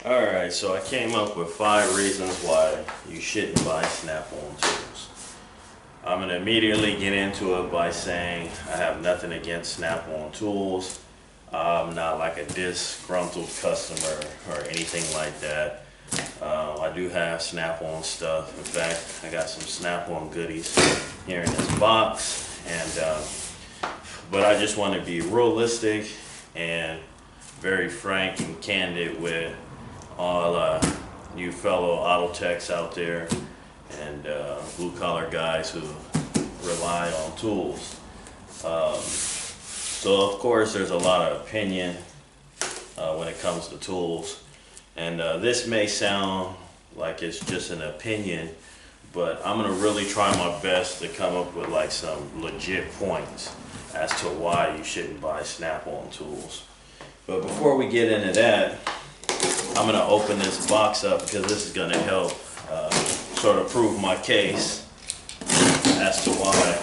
Alright, so I came up with 5 reasons why you shouldn't buy snap-on tools. I'm going to immediately get into it by saying I have nothing against snap-on tools. I'm not like a disgruntled customer or anything like that. I do have snap-on stuff. In fact, I got some snap-on goodies here in this box. But I just want to be realistic and very frank and candid with all you fellow auto techs out there and blue-collar guys who rely on tools. So of course there's a lot of opinion when it comes to tools, and this may sound like it's just an opinion, but I'm gonna really try my best to come up with like some legit points as to why you shouldn't buy snap-on tools. But before we get into that, I'm going to open this box up because this is going to help sort of prove my case as to why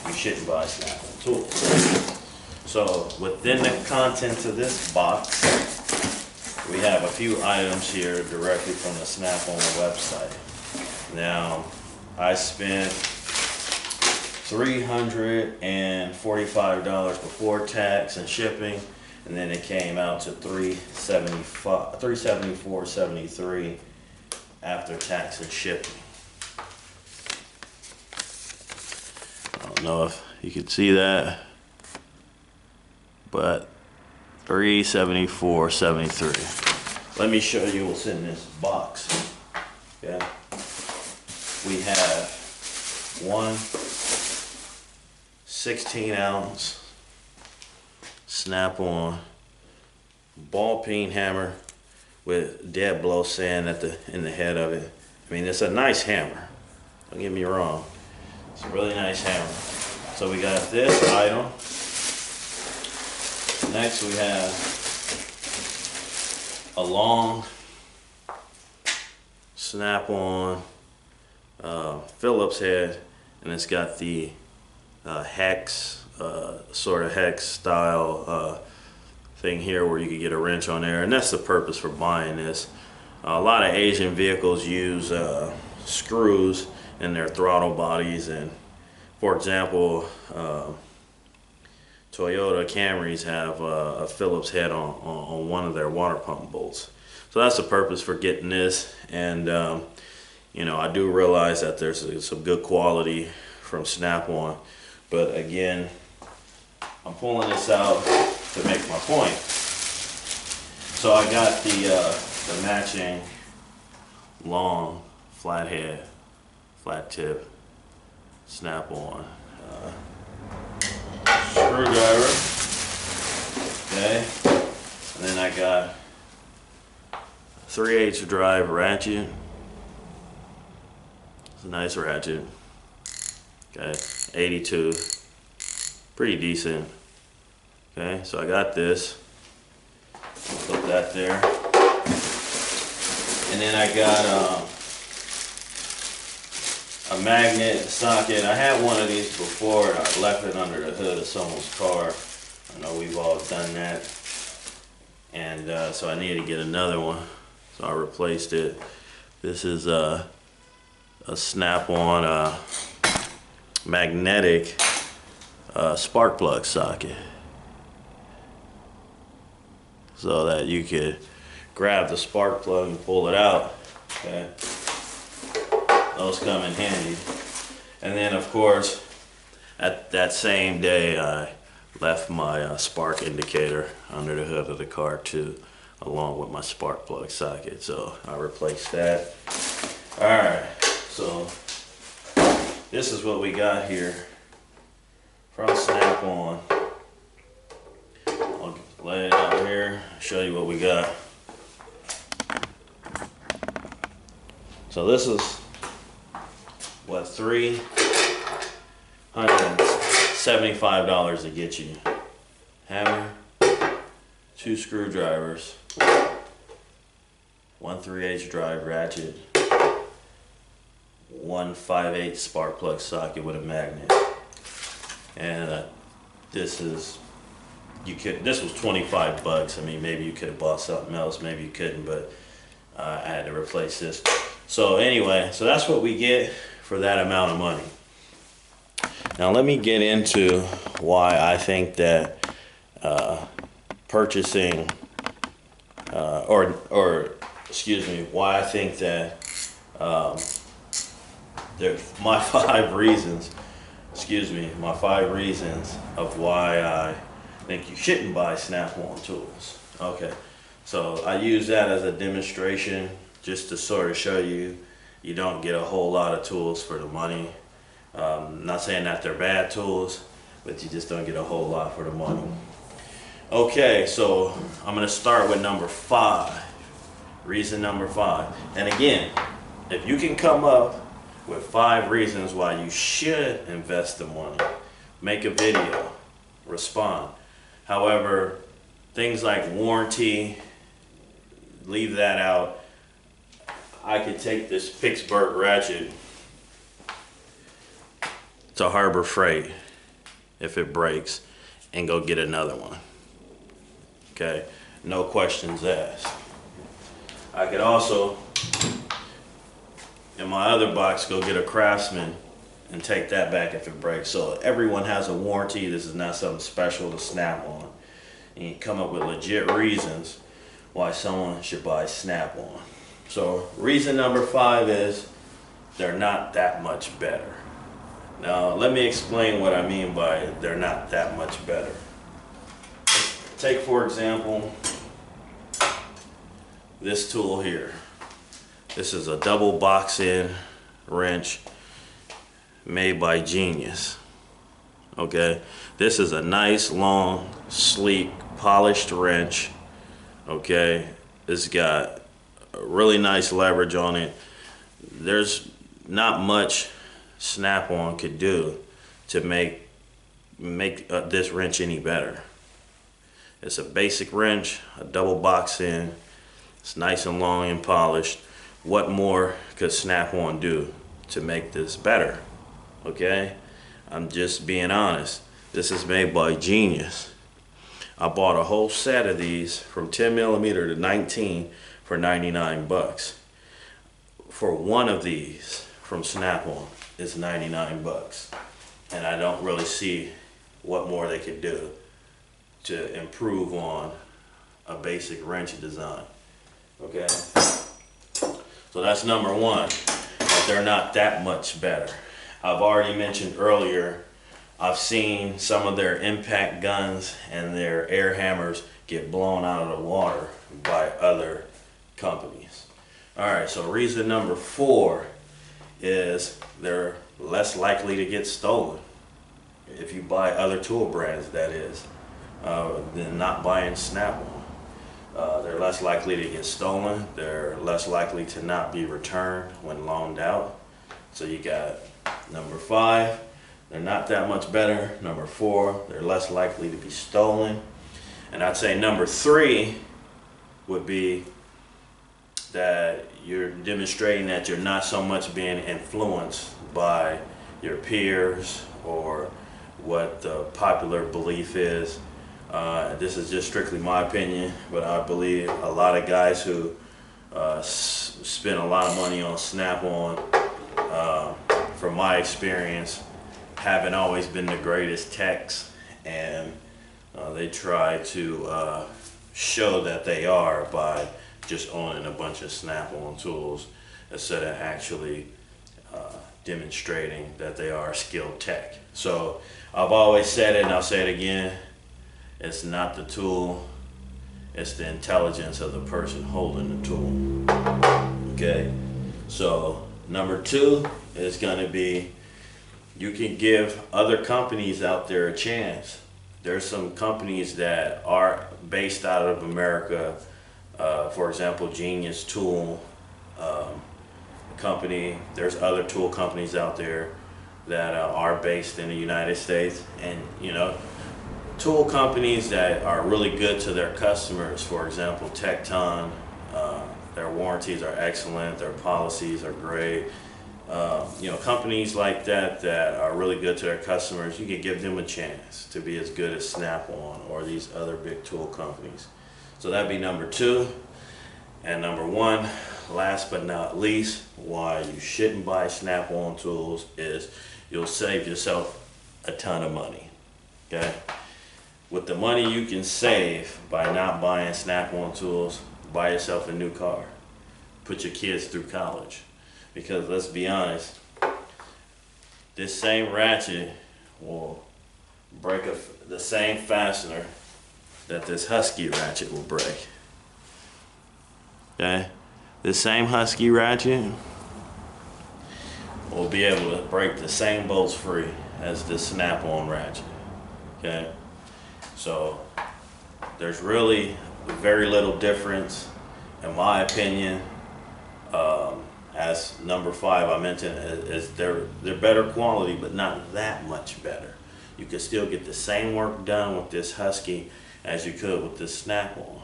you shouldn't buy snap-on tools. So within the contents of this box, we have a few items here directly from the Snap-on website. Now, I spent $345 before tax and shipping, and then it came out to $374.73 after tax and shipping. I don't know if you can see that, but $374.73. Let me show you what's in this box. Okay, we have one 16-ounce snap-on ball peen hammer with dead blow sand in the head of it. I mean, it's a nice hammer, don't get me wrong. It's a really nice hammer. So we got this item. Next we have a long snap-on Phillips head, and it's got the hex, sort of hex style thing here where you can get a wrench on there, and that's the purpose for buying this. A lot of Asian vehicles use screws in their throttle bodies, and for example, Toyota Camrys have a Phillips head on one of their water pump bolts. So that's the purpose for getting this, and you know, I do realize that there's some good quality from Snap-on, but again, I'm pulling this out to make my point. So I got the matching long flathead, flat tip Snap-on screwdriver. Okay, and then I got 3/8 drive ratchet. It's a nice ratchet. Okay, 82, pretty decent. Okay, so I got this. Put that there, and then I got a magnet socket. I had one of these before, and I left it under the hood of someone's car. I know we've all done that, and so I needed to get another one, so I replaced it. This is a Snap-on magnetic spark plug socket, so that you could grab the spark plug and pull it out. Okay, those come in handy. And then of course, at that same day, I left my spark indicator under the hood of the car too, along with my spark plug socket, so I replaced that. All right, so this is what we got here from Snap-on. I'll lay it out here, show you what we got. So this is what, $375 to get you hammer, 2 screwdrivers, 1 3/8 drive ratchet, 1 5/8 spark plug socket with a magnet, and this is this was $25. I mean, maybe you could have bought something else, maybe you couldn't, but I had to replace this. So anyway, so that's what we get for that amount of money. Now let me get into why I think that purchasing, excuse me, why I think that my 5 reasons, my 5 reasons of why I think you shouldn't buy snap-on tools. Okay, so I use that as a demonstration just to sort of show you you don't get a whole lot of tools for the money. Not saying that they're bad tools, but you just don't get a whole lot for the money. Okay, so I'm going to start with number 5. Reason number 5. And again, if you can come up with 5 reasons why you should invest the money, make a video, respond. However, things like warranty, leave that out. I could take this Pittsburgh Ratchet to Harbor Freight if it breaks and go get another one. Okay, no questions asked. I could also, in my other box, go get a Craftsman and take that back if it breaks. So everyone has a warranty. This is not something special to Snap-on. And you come up with legit reasons why someone should buy Snap-on. So reason number 5 is they're not that much better. Now let me explain what I mean by they're not that much better. Take for example this tool here. This is a double box-in wrench made by Genius. Okay, this is a nice, long, sleek, polished wrench. Okay, it's got a really nice leverage on it. There's not much Snap-on could do to make this wrench any better. It's a basic wrench, a double box-in. It's nice and long and polished. What more could Snap-on do to make this better? Okay, I'm just being honest. This is made by Genius. I bought a whole set of these from 10mm to 19 for 99 bucks. For one of these from Snap-on, it's 99 bucks. And I don't really see what more they could do to improve on a basic wrench design. Okay, so that's number 1. They're not that much better. I've already mentioned earlier, I've seen some of their impact guns and their air hammers get blown out of the water by other companies. Alright, so reason number 4 is they're less likely to get stolen. If you buy other tool brands, that is, than not buying Snap-on. They're less likely to get stolen. They're less likely to not be returned when loaned out. So you got number 5, they're not that much better. Number 4, they're less likely to be stolen. And I'd say number 3 would be that you're demonstrating that you're not so much being influenced by your peers or what the popular belief is. This is just strictly my opinion, but I believe a lot of guys who spend a lot of money on Snap-on, from my experience, haven't always been the greatest techs, and they try to show that they are by just owning a bunch of Snap-on tools instead of actually demonstrating that they are a skilled tech. So I've always said it and I'll say it again, it's not the tool, it's the intelligence of the person holding the tool. Okay, so number 2 is going to be you can give other companies out there a chance. There's some companies that are based out of America, for example, Genius Tool company. There's other tool companies out there that are based in the United States, and you know, tool companies that are really good to their customers. For example, Tekton, their warranties are excellent, their policies are great. You know, companies like that that are really good to their customers, you can give them a chance to be as good as Snap-on or these other big tool companies. So that'd be number 2. And number one, last but not least, why you shouldn't buy Snap-on tools is you'll save yourself a ton of money, okay? With the money you can save by not buying Snap-on tools, buy yourself a new car. Put your kids through college. Because let's be honest, this same ratchet will break the same fastener that this Husky ratchet will break. Okay? This same Husky ratchet will be able to break the same bolts free as this Snap-on ratchet. Okay? So there's really very little difference, in my opinion. As number 5 I mentioned, is they're better quality, but not that much better. You can still get the same work done with this Husky as you could with this Snap-on.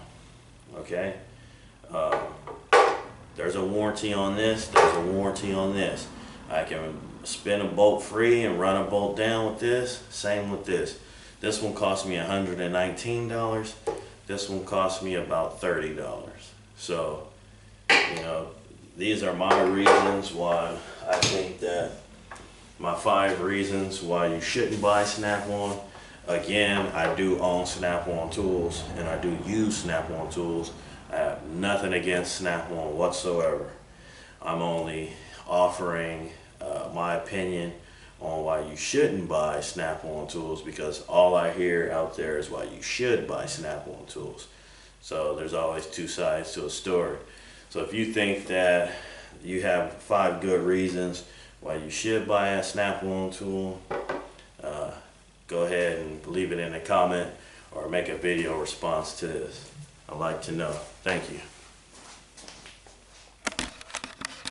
Okay? There's a warranty on this, there's a warranty on this. I can spin a bolt free and run a bolt down with this, same with this. This one cost me $119, this one cost me about $30. So, you know, these are my reasons why I think that, my 5 reasons why you shouldn't buy Snap-on. Again, I do own Snap-on tools and I do use Snap-on tools. I have nothing against Snap-on whatsoever. I'm only offering my opinion on why you shouldn't buy Snap-on tools, because all I hear out there is why you should buy Snap-on tools. So there's always 2 sides to a story. So if you think that you have 5 good reasons why you should buy a Snap-on tool, go ahead and leave it in a comment or make a video response to this. I'd like to know. Thank you.